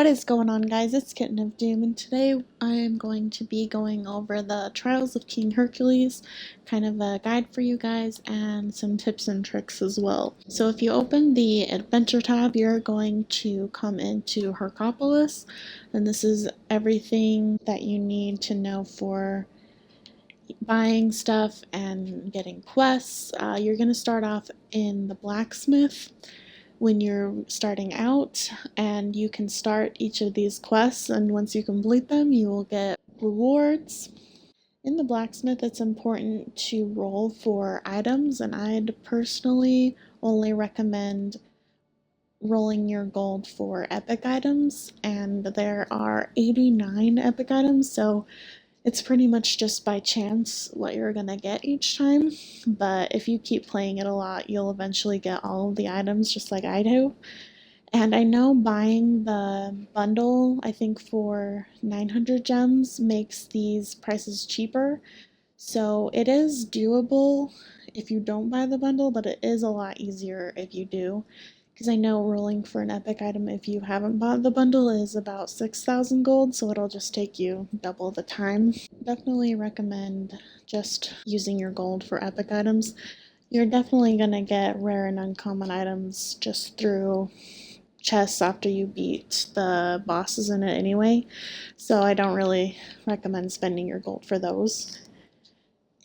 What is going on, guys? It's Kitten of Doom, and today I am going to be going over the Trials of King Hercules, kind of a guide for you guys, and some tips and tricks as well. So if you open the Adventure tab, you're going to come into Hercules, and this is everything that you need to know for buying stuff and getting quests. You're going to start off in the blacksmith when you're starting out, and you can start each of these quests, and once you complete them you will get rewards. In the blacksmith, it's important to roll for items, and I'd personally only recommend rolling your gold for epic items, and there are 89 epic items, so it's pretty much just by chance what you're gonna get each time. But if you keep playing it a lot, you'll eventually get all of the items just like I do. And I know buying the bundle, I think for 900 gems, makes these prices cheaper. So it is doable if you don't buy the bundle, but it is a lot easier if you do. Because I know rolling for an epic item if you haven't bought the bundle is about 6,000 gold, so it'll just take you double the time. Definitely recommend just using your gold for epic items. You're definitely going to get rare and uncommon items just through chests after you beat the bosses in it anyway, so I don't really recommend spending your gold for those.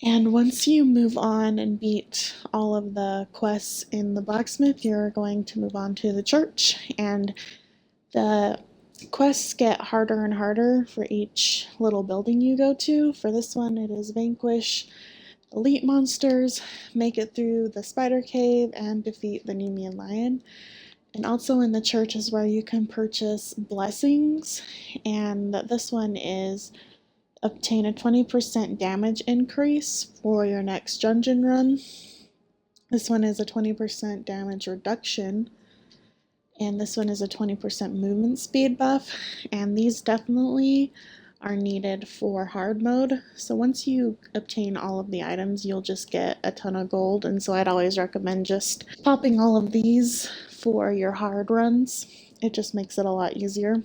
And once you move on and beat all of the quests in the blacksmith, you're going to move on to the church, and the quests get harder and harder for each little building you go to. For this one, it is vanquish elite monsters, make it through the spider cave, and defeat the Nemean lion. And also in the church is where you can purchase blessings, and this one is obtain a 20% damage increase for your next dungeon run. This one is a 20% damage reduction, and this one is a 20% movement speed buff, and these definitely are needed for hard mode. So once you obtain all of the items, you'll just get a ton of gold, and so I'd always recommend just popping all of these for your hard runs. It just makes it a lot easier.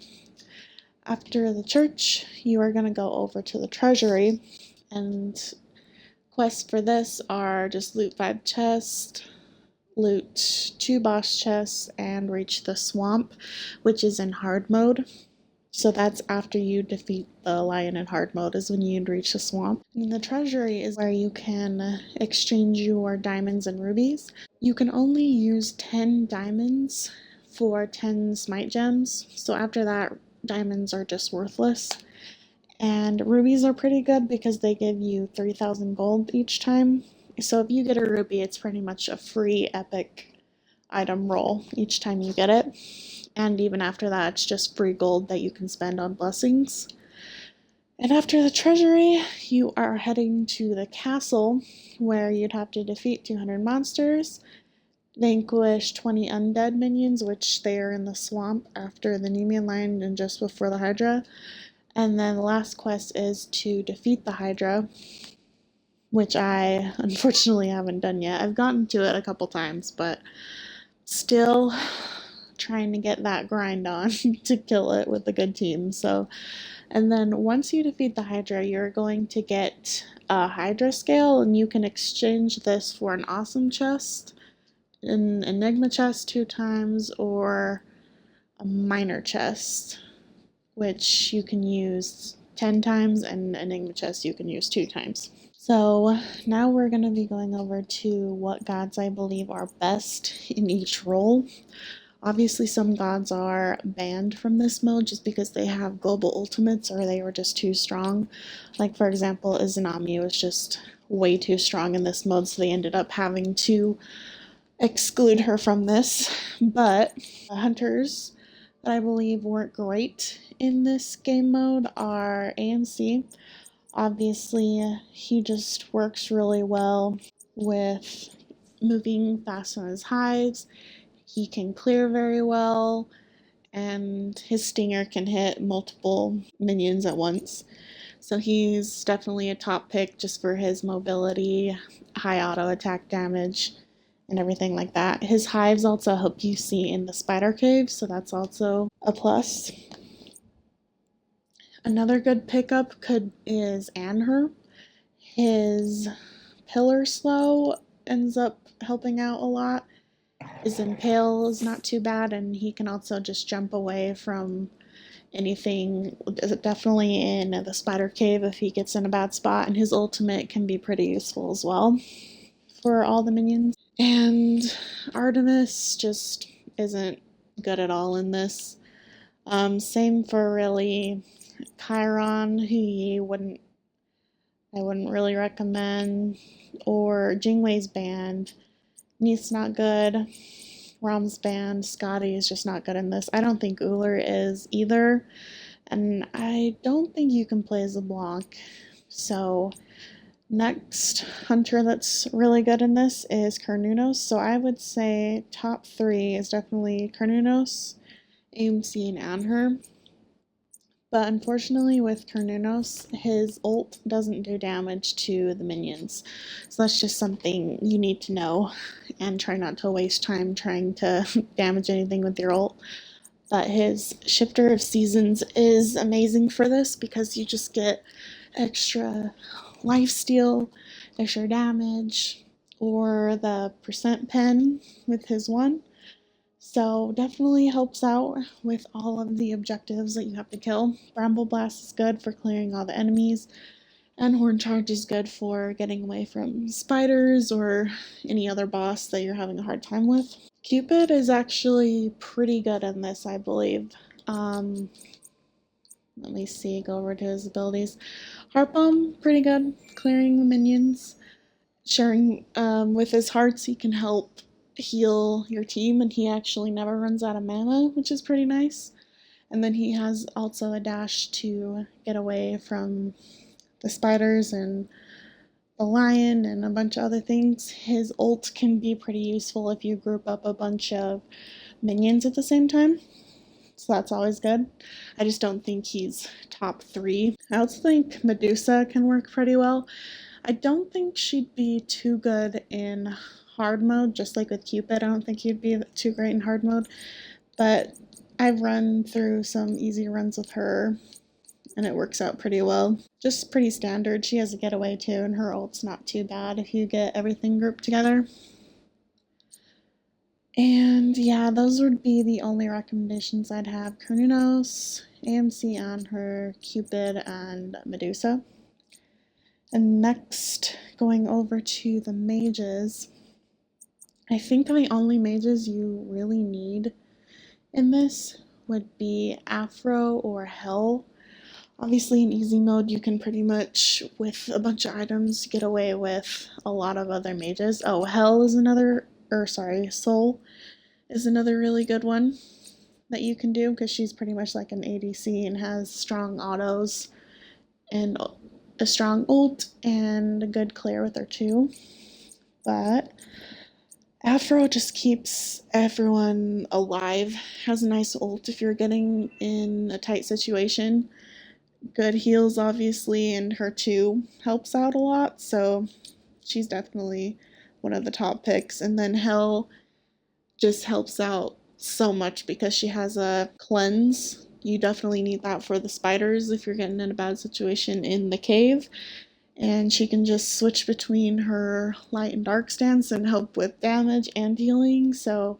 After the church, you are going to go over to the treasury, and quests for this are just loot 5 chests, loot 2 boss chests, and reach the swamp, which is in hard mode. So that's after you defeat the lion in hard mode is when you'd reach the swamp. And the treasury is where you can exchange your diamonds and rubies. You can only use 10 diamonds for 10 smite gems, so after that diamonds are just worthless. And rubies are pretty good because they give you 3,000 gold each time. So if you get a ruby, it's pretty much a free epic item roll each time you get it. And even after that, it's just free gold that you can spend on blessings. And after the treasury, you are heading to the castle, where you'd have to defeat 200 monsters, vanquish 20 undead minions, which they are in the swamp after the Nemean lion and just before the hydra. And then the last quest is to defeat the hydra, which I unfortunately haven't done yet. I've gotten to it a couple times, but still trying to get that grind on to kill it with a good team. So, and then once you defeat the hydra, you're going to get a hydra scale, and you can exchange this for an awesome chest, an enigma chest 2 times, or a minor chest, which you can use 10 times, and enigma chest you can use 2 times. So now we're going to be going over to what gods I believe are best in each role. Obviously some gods are banned from this mode just because they have global ultimates or they were just too strong. Like for example, Izanami was just way too strong in this mode, so they ended up having to exclude her from this. But hunters that I believe work great in this game mode are ANC. Obviously, he just works really well with moving fast on his hives. He can clear very well, and his stinger can hit multiple minions at once. So he's definitely a top pick just for his mobility, high auto attack damage, and everything like that. His hives also help you see in the spider cave, so that's also a plus. Another good pickup is Anher. His pillar slow ends up helping out a lot. His impale is not too bad, and he can also just jump away from anything, definitely in the spider cave if he gets in a bad spot, and his ultimate can be pretty useful as well for all the minions. And Artemis just isn't good at all in this. Same for really Chiron, who I wouldn't really recommend, or Jingwei's band. Neith's not good. Rom's band, Scotty is just not good in this. I don't think Uller is either, and I don't think you can play Zablanc. So next hunter that's really good in this is Carnunos. So I would say top three is definitely Carnunos, AMC, and Anher. But unfortunately with Carnunos, his ult doesn't do damage to the minions. So that's just something you need to know and try not to waste time trying to damage anything with your ult. But his Shifter of Seasons is amazing for this because you just get extra lifesteal, extra damage, or the percent pen with his one. So definitely helps out with all of the objectives that you have to kill. Bramble Blast is good for clearing all the enemies, and Horn Charge is good for getting away from spiders or any other boss that you're having a hard time with. Cupid is actually pretty good in this, I believe. Let me see, go over to his abilities. Heart Bomb, pretty good, clearing the minions. Sharing with his hearts, he can help heal your team, and he actually never runs out of mana, which is pretty nice. And then he has also a dash to get away from the spiders and the lion and a bunch of other things. His ult can be pretty useful if you group up a bunch of minions at the same time, so that's always good. I just don't think he's top three. I also think Medusa can work pretty well. I don't think she'd be too good in hard mode, just like with Cupid. I don't think he'd be too great in hard mode, but I've run through some easy runs with her, and it works out pretty well. Just pretty standard. She has a getaway too, and her ult's not too bad if you get everything grouped together. And yeah, those would be the only recommendations I'd have. Carnunos, AMC on her, Cupid, and Medusa. And next, going over to the mages, I think the only mages you really need in this would be Afro or Hell. Obviously in easy mode you can pretty much, with a bunch of items, get away with a lot of other mages. Oh, Hell is another, or sorry, Soul is another really good one that you can do because she's pretty much like an ADC and has strong autos and a strong ult and a good clear with her too. But Afro just keeps everyone alive, has a nice ult if you're getting in a tight situation. Good heals obviously, and her too helps out a lot, so she's definitely one of the top picks. And then Hell just helps out so much because she has a cleanse. You definitely need that for the spiders if you're getting in a bad situation in the cave. And she can just switch between her light and dark stance and help with damage and healing, so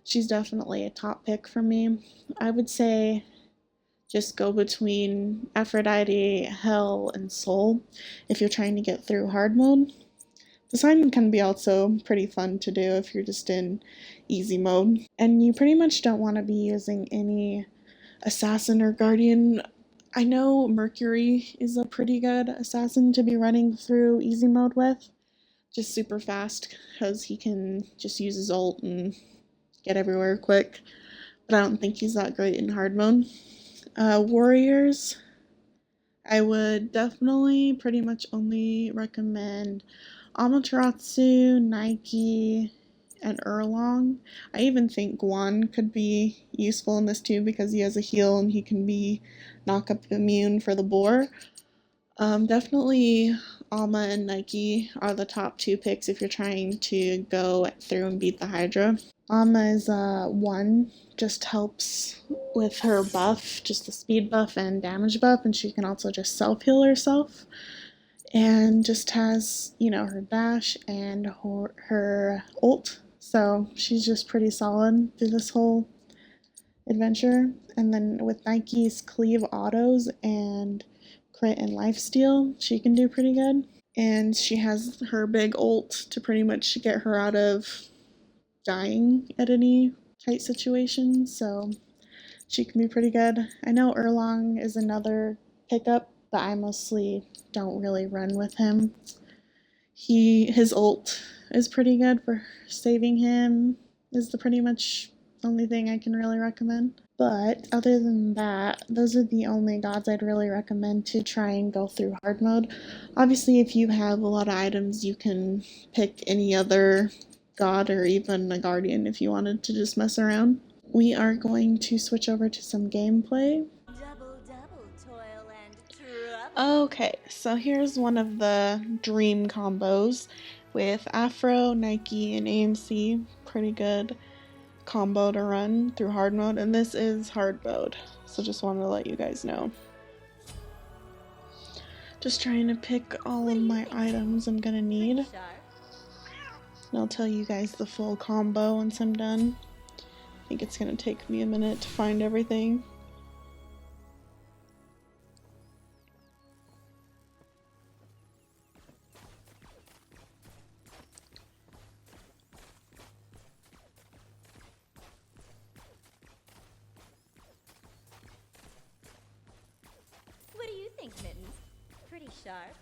she's definitely a top pick for me. I would say just go between Aphrodite, Hell, and Soul if you're trying to get through hard mode. Poseidon can be also pretty fun to do if you're just in easy mode. And you pretty much don't want to be using any assassin or guardian. I know Mercury is a pretty good assassin to be running through easy mode with. Just super fast because he can just use his ult and get everywhere quick. But I don't think he's that great in hard mode. Warriors, I would definitely pretty much only recommend Amaterasu, Nike, and Erlong. I even think Guan could be useful in this too because he has a heal and he can be knock up immune for the boar. Definitely Alma and Nike are the top two picks if you're trying to go through and beat the Hydra. Amma is 1, just helps with her buff, just the speed buff and damage buff, and she can also just self-heal herself. And just has, you know, her dash and her ult, so she's just pretty solid through this whole adventure. And then with Nike's cleave autos and crit and lifesteal, she can do pretty good. And she has her big ult to pretty much get her out of dying at any tight situation, so she can be pretty good. I know Erlong is another pickup, but I mostly don't really run with him. His ult is pretty good for saving him, is the pretty much only thing I can really recommend. But other than that, those are the only gods I'd really recommend to try and go through hard mode. Obviously, if you have a lot of items, you can pick any other god or even a guardian if you wanted to just mess around. We are going to switch over to some gameplay. Okay, so here's one of the dream combos with Afro, Nike, and AMC. Pretty good combo to run through hard mode, and this is hard mode, so just wanted to let you guys know. Just trying to pick all of my items I'm gonna need, and I'll tell you guys the full combo once I'm done. I think it's gonna take me a minute to find everything. What do you think, Mittens? Pretty sharp.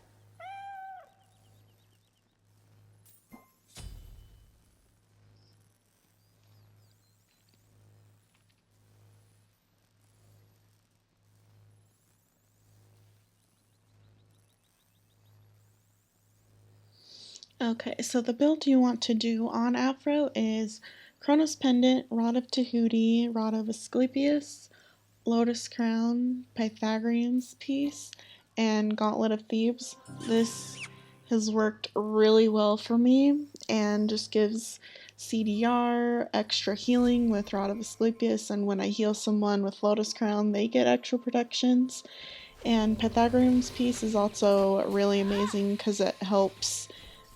Okay, so the build you want to do on Afro is Chronos Pendant, Rod of Tahuti, Rod of Asclepius, Lotus Crown, Pythagorean's Piece, and Gauntlet of Thebes. This has worked really well for me and just gives CDR, extra healing with Rod of Asclepius, and when I heal someone with Lotus Crown, they get extra protections. And Pythagorean's Piece is also really amazing because it helps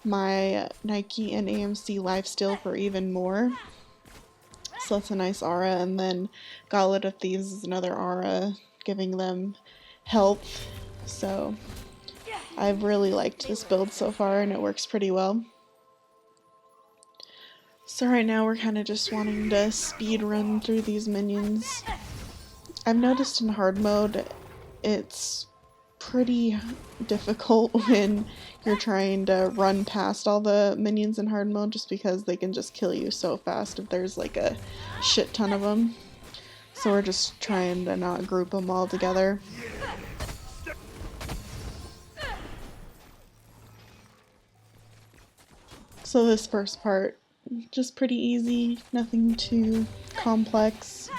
my Nike and AMC lifesteal for even more. So that's a nice aura. And then Gauntlet of Thieves is another aura, giving them health. So I've really liked this build so far, and it works pretty well. So right now we're kind of just wanting to speed run through these minions. I've noticed in hard mode it's pretty difficult when you're trying to run past all the minions in hard mode, just because they can just kill you so fast if there's like a shit ton of them. So we're just trying to not group them all together. So this first part, just pretty easy, nothing too complex.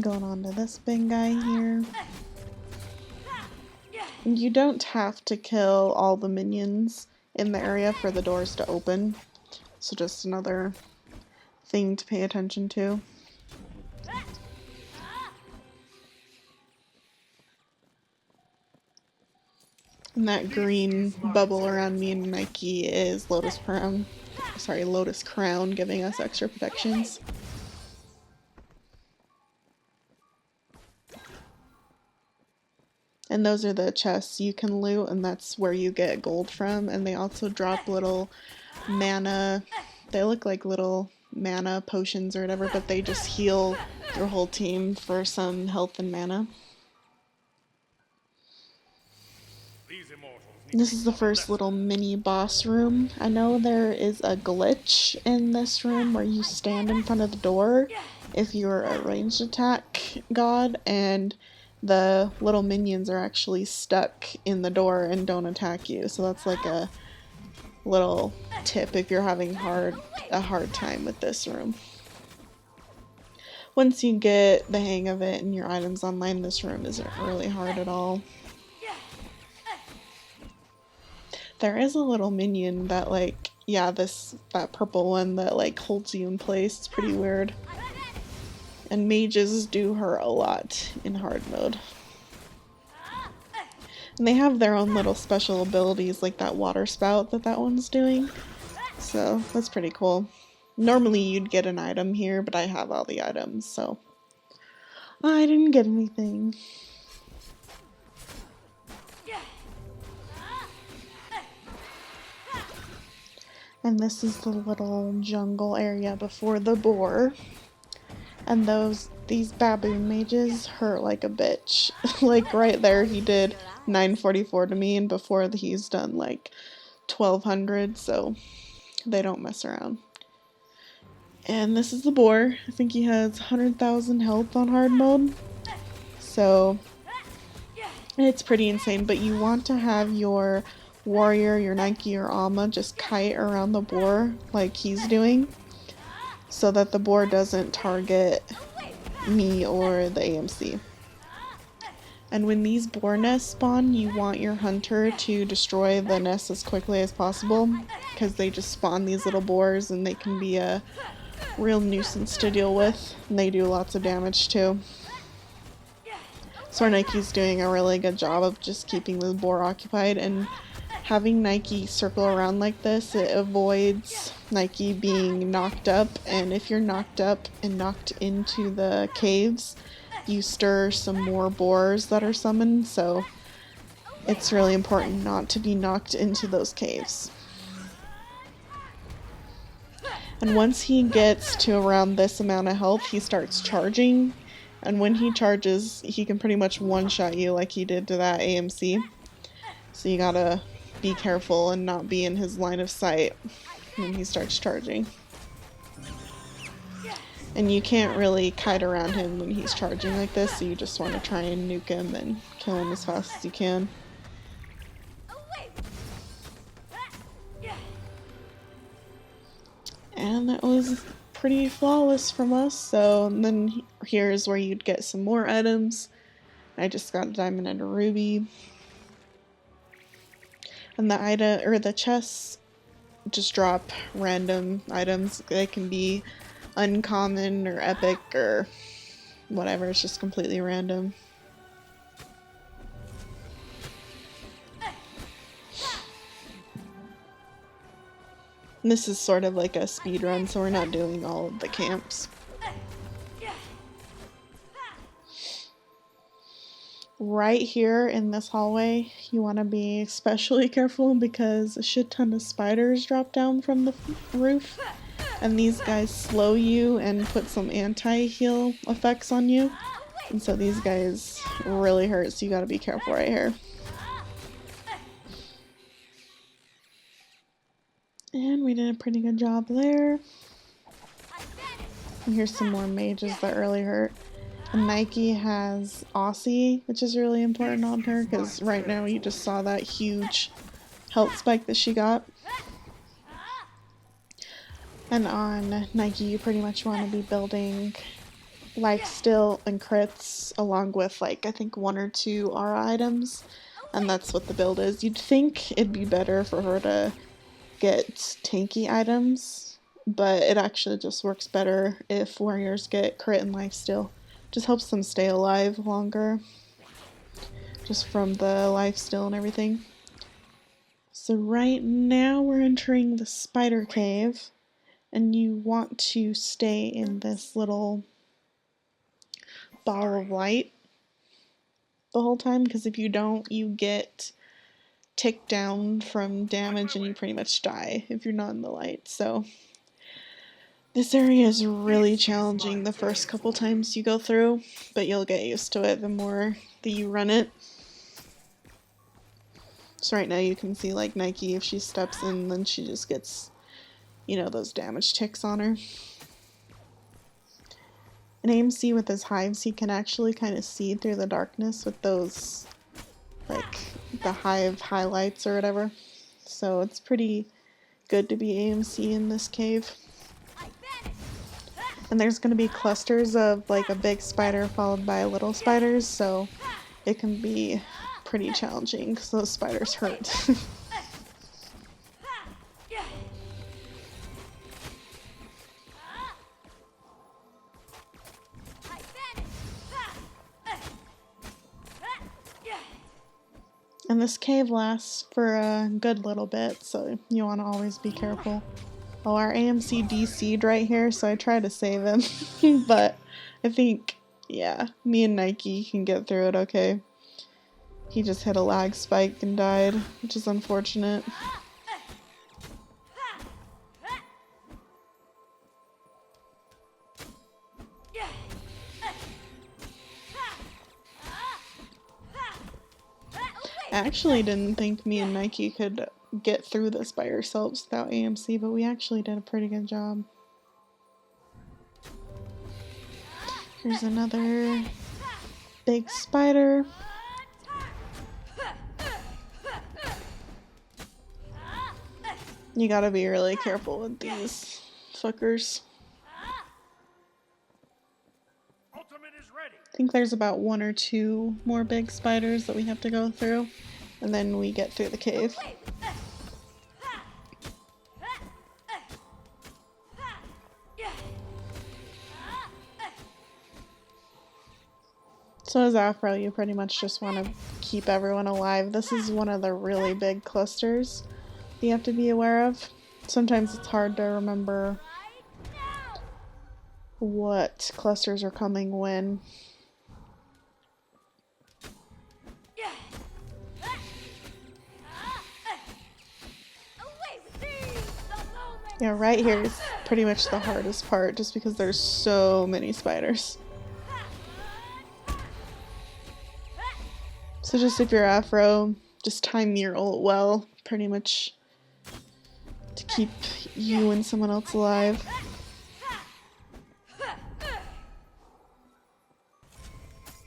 Going on to this big guy here. You don't have to kill all the minions in the area for the doors to open, so just another thing to pay attention to. And that green bubble around me and Nike is Lotus Crown, giving us extra protections. And those are the chests you can loot, and that's where you get gold from. And they also drop little mana, they look like little mana potions or whatever, but they just heal your whole team for some health and mana. This is the first little mini boss room. I know there is a glitch in this room where you stand in front of the door if you're a ranged attack god, and the little minions are actually stuck in the door and don't attack you. So that's like a little tip if you're having a hard time with this room. Once you get the hang of it and your items online, this room isn't really hard at all. There is a little minion that like, yeah, that purple one that like holds you in place. It's pretty weird. And mages do hurt a lot in hard mode. And they have their own little special abilities like that water spout that one's doing. So that's pretty cool. Normally you'd get an item here, but I have all the items, so I didn't get anything. And this is the little jungle area before the boar. And these baboon mages hurt like a bitch. Like right there he did 944 to me, and before he's done like 1200, so they don't mess around. And this is the boar. I think he has 100,000 health on hard mode. So it's pretty insane, but you want to have your warrior, your Nike or Alma just kite around the boar like he's doing, so that the boar doesn't target me or the AMC. And when these boar nests spawn, you want your hunter to destroy the nest as quickly as possible, because they just spawn these little boars and they can be a real nuisance to deal with, and they do lots of damage too. So our Nike's doing a really good job of just keeping the boar occupied, and having Nike circle around like this, it avoids Nike being knocked up, and if you're knocked up and knocked into the caves, you stir some more boars that are summoned, so it's really important not to be knocked into those caves. And once he gets to around this amount of health, he starts charging, and when he charges, he can pretty much one-shot you like he did to that AMC. So you gotta be careful and not be in his line of sight when he starts charging. And you can't really kite around him when he's charging like this, so you just want to try and nuke him and kill him as fast as you can. And that was pretty flawless from us, so then here's where you'd get some more items. I just got a diamond and a ruby. And the chests just drop random items. They can be uncommon or epic or whatever, it's just completely random. And this is sort of like a speed run, so we're not doing all of the camps. Right here in this hallway, you want to be especially careful because a shit ton of spiders drop down from the roof, and these guys slow you and put some anti-heal effects on you, and so these guys really hurt, so you gotta be careful right here. And we did a pretty good job there. And here's some more mages that really hurt. And Nike has Aussie, which is really important on her, because right now you just saw that huge health spike that she got. And on Nike you pretty much want to be building lifesteal and crits along with like I think 1 or 2 aura items, and that's what the build is. You'd think it'd be better for her to get tanky items, but it actually just works better if warriors get crit and lifesteal. Just helps them stay alive longer, just from the lifesteal and everything. So right now we're entering the spider cave, and you want to stay in this little ball of light the whole time, because if you don't, you get ticked down from damage and you pretty much die if you're not in the light. So this area is really challenging the first couple times you go through, but you'll get used to it the more that you run it. So right now you can see like Nike, if she steps in, then she just gets, you know, those damage ticks on her. An AMC with his hives, he can actually kind of see through the darkness with those, like, the hive highlights or whatever. So it's pretty good to be AMC in this cave. And there's going to be clusters of like a big spider followed by little spiders, so it can be pretty challenging because those spiders hurt. And this cave lasts for a good little bit, so you want to always be careful. Oh, our AMC DC'd right here, so I tried to save him. But I think, yeah, me and Nike can get through it okay. He just hit a lag spike and died, which is unfortunate. I actually didn't think me and Nike could get through this by ourselves without AMC, but we actually did a pretty good job. Here's another big spider. You gotta be really careful with these fuckers. I think there's about 1 or 2 more big spiders that we have to go through, and then we get through the cave. So as Afro, you pretty much just want to keep everyone alive. This is one of the really big clusters you have to be aware of. Sometimes it's hard to remember what clusters are coming when. Yeah, right here is pretty much the hardest part, just because there's so many spiders. So just if you're Afro, just time your ult well, pretty much to keep you and someone else alive.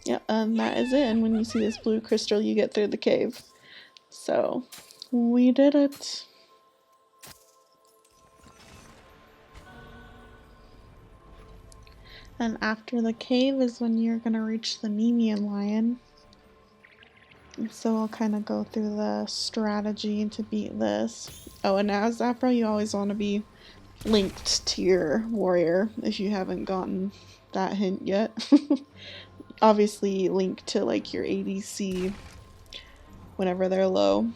Yep, and that is it. And when you see this blue crystal, you get through the cave. So, we did it. And after the cave is when you're gonna reach the Nemean lion. So I'll kind of go through the strategy to beat this. Oh, and as Afro, you always want to be linked to your warrior if you haven't gotten that hint yet. Obviously link to like your ADC whenever they're low.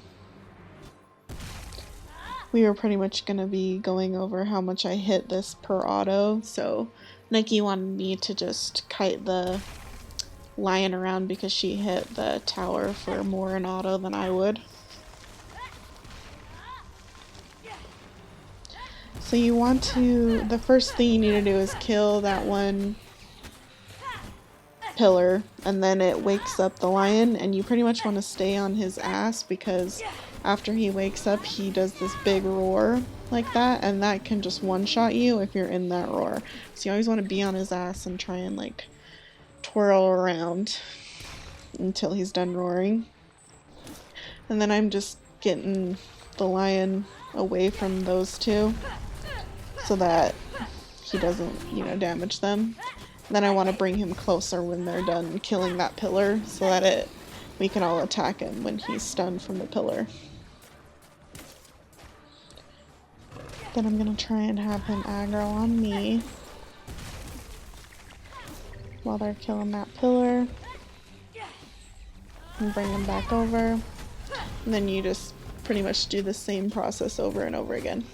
We were pretty much going to be going over how much I hit this per auto, so Nike wanted me to just kite the lion around because she hit the tower for more in auto than I would. So you want to, the first thing you need to do is kill that one pillar, and then it wakes up the lion, and you pretty much want to stay on his ass because after he wakes up he does this big roar like that, and that can just one-shot you if you're in that roar. So you always want to be on his ass and try and like twirl around until he's done roaring. And then I'm just getting the lion away from those two so that he doesn't, you know, damage them. Then I want to bring him closer when they're done killing that pillar so that we can all attack him when he's stunned from the pillar. Then I'm gonna try and have him aggro on me while they're killing that pillar. And bring him back over. And then you just pretty much do the same process over and over again.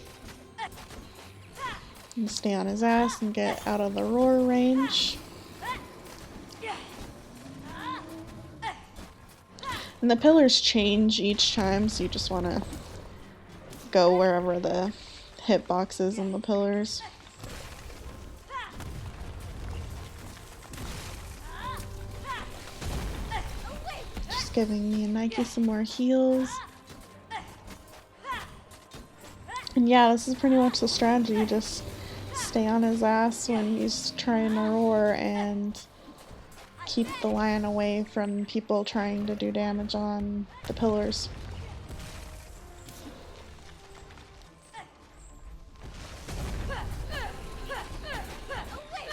And stay on his ass and get out of the roar range. And the pillars change each time, so you just want to go wherever the hitbox is on the pillars. Just giving me and Nike some more heals. And yeah, this is pretty much the strategy. Just stay on his ass when he's trying to roar and keep the lion away from people trying to do damage on the pillars.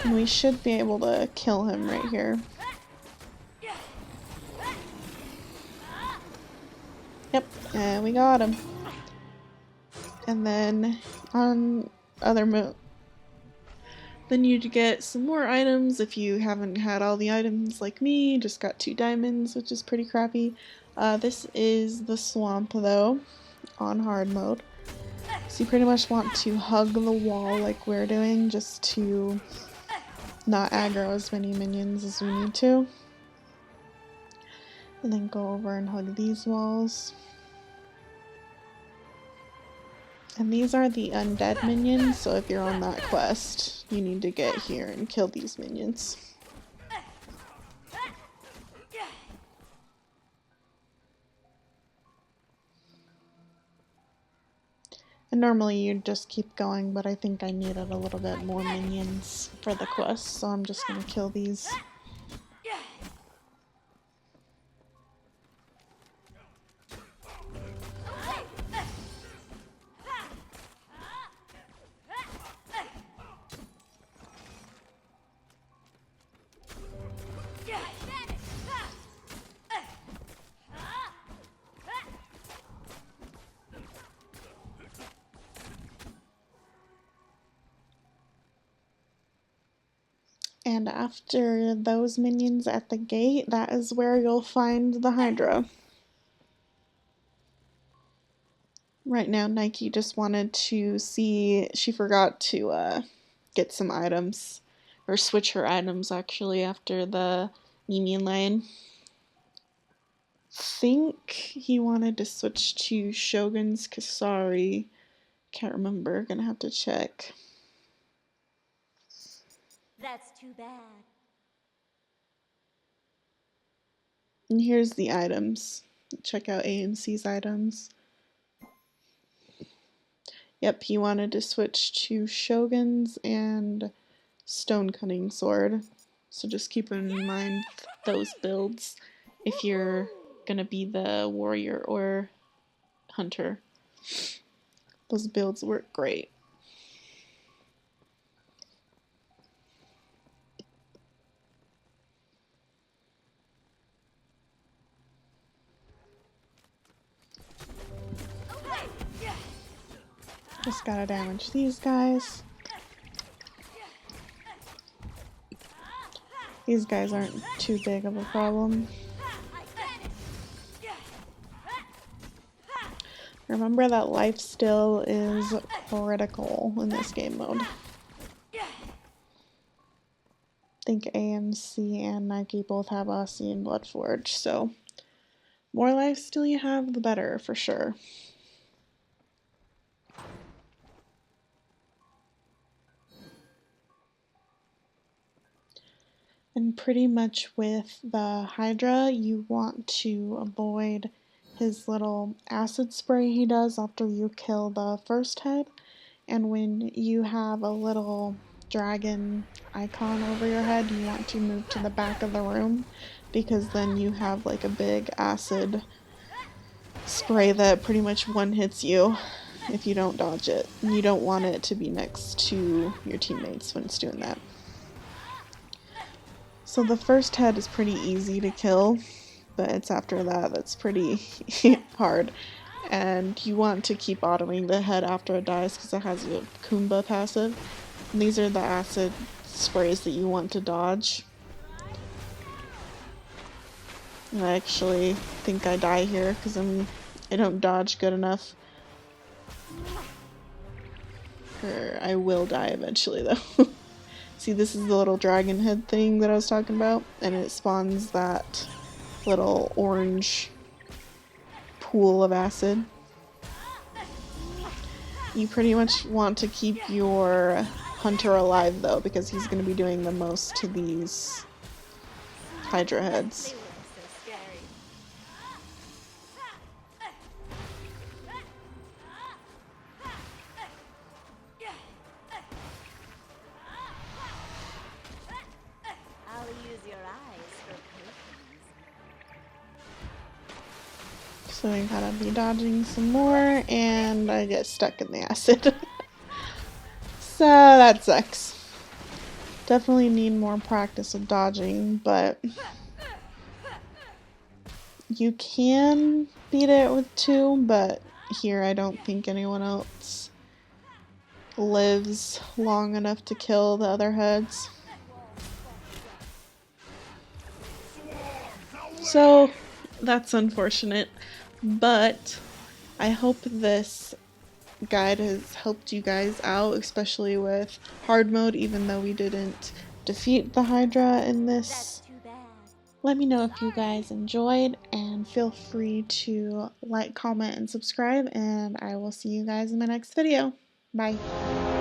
And we should be able to kill him right here. Yep, and we got him. And then on other then you get some more items if you haven't had all the items like me, just got 2 diamonds, which is pretty crappy. This is the swamp though, on hard mode. So you pretty much want to hug the wall like we're doing, just to not aggro as many minions as we need to. And then go over and hug these walls. And these are the undead minions, so if you're on that quest, you need to get here and kill these minions. And normally you'd just keep going, but I think I needed a little bit more minions for the quest, so I'm just gonna kill these. And after those minions at the gate, that is where you'll find the hydra. Right now, Nike just wanted to see, she forgot to get some items, or switch her items actually after the minion lane. Think he wanted to switch to Shogun's Kasari. Can't remember, gonna have to check. That's too bad. And here's the items. Check out AMC's items. Yep, he wanted to switch to Shogun's and Stone Cutting Sword. So just keep in mind those builds if you're gonna be the warrior or hunter. Those builds work great. Just gotta damage these guys. These guys aren't too big of a problem. Remember that life still is critical in this game mode. I think AMC and Nike both have Aussie and Bloodforge, so more life steal you have, the better, for sure. And pretty much with the Hydra, you want to avoid his little acid spray he does after you kill the first head. And when you have a little dragon icon over your head, you want to move to the back of the room, because then you have like a big acid spray that pretty much one hits you if you don't dodge it. And you don't want it to be next to your teammates when it's doing that. So the first head is pretty easy to kill, but it's after that that's pretty hard. And you want to keep autoing the head after it dies because it has a Kumba passive. And these are the acid sprays that you want to dodge. And I actually think I die here because I don't dodge good enough. Or I will die eventually though. See, this is the little dragon head thing that I was talking about, and it spawns that little orange pool of acid. You pretty much want to keep your hunter alive though, because he's going to be doing the most to these hydra heads. So I gotta be dodging some more, and I get stuck in the acid. So that sucks. Definitely need more practice of dodging, but you can beat it with 2, but here I don't think anyone else lives long enough to kill the other heads. So That's unfortunate, but I hope this guide has helped you guys out, especially with hard mode, even though we didn't defeat the Hydra in That's this. too bad. Let me know if you Sorry. guys enjoyed, and feel free to like, comment, and subscribe, and I will see you guys in my next video. Bye.